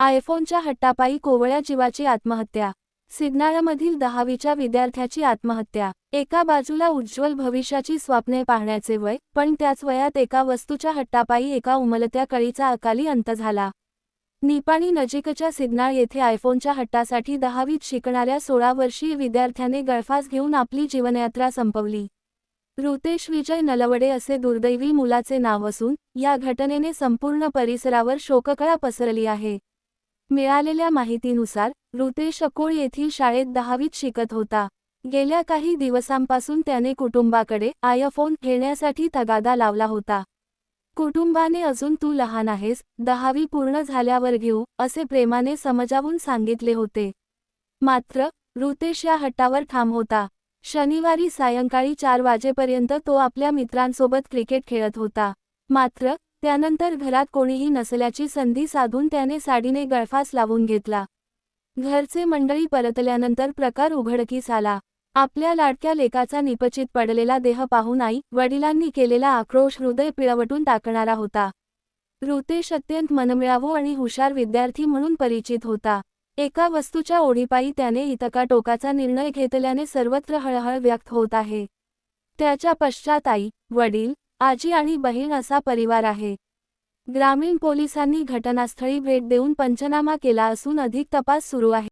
आयफोनच्या हट्टापायी कोवळ्या जीवाची आत्महत्या. सिग्नाळमधील 10वीच्या विद्यार्थ्याची आत्महत्या. एका बाजूला उज्ज्वल भविष्याची स्वप्ने पाहण्याचे वय, पण त्याच वयात एका वस्तूच्या हट्टापायी एका उमलत्या कळीचा अकाली अंत झाला. निपाणी नजीकच्या सिग्नाळ येथे आयफोनच्या हट्टासाठी 10वीत शिकणाऱ्या 16 वर्षीय विद्यार्थ्याने गळफास घेऊन आपली जीवनयात्रा संपवली. रुतेश विजय नलवडे असे दुर्दैवी मुलाचे नाव असून, या घटनेने संपूर्ण परिसरावर शोककळा पसरली आहे. मिळालेल्या माहितीनुसार, रुतेश अकोळ येथील शाळेत 10वीत शिकत होता. गेल्या काही दिवसांपासून त्याने कुटुंबाकडे आयफोन घेण्यासाठी तगादा लावला होता. कुटुंबाने अजून तू लहान आहेस, 10वी पूर्ण झाल्यावर घेऊ, असे प्रेमाने समजावून सांगितले होते. मात्र, रुतेश या हट्टावर ठाम होता. शनिवारी सायंकाळी 4 वाजेपर्यंत तो आपल्या मित्रांसोबत क्रिकेट खेळत होता. मात्र, त्यानंतर घरात कोणीही नसल्याची संधी साधून त्याने साडीने गळफास लावून घेतला. घरचे मंडळी परतल्यानंतर प्रकार उघडकीस आला. आपल्या लाडक्या लेकाचा निपचित पडलेला देह पाहून आई, वडिलांनी केलेला आक्रोश हृदय पिळवटून टाकणारा होता. रुतेश अत्यंत मनमिळावू आणि हुशार विद्यार्थी म्हणून परिचित होता. एका वस्तूच्या ओढीपायी त्याने इतका टोकाचा निर्णय घेतल्याने सर्वत्र हळहळ व्यक्त होत आहे. त्याच्या पश्चात आई, वडील, आजी आणि बहीण असा परिवार आहे. ग्रामीण पोलिसांनी घटनास्थळी भेट देऊन पंचनामा केला असून अधिक तपास सुरू आहे.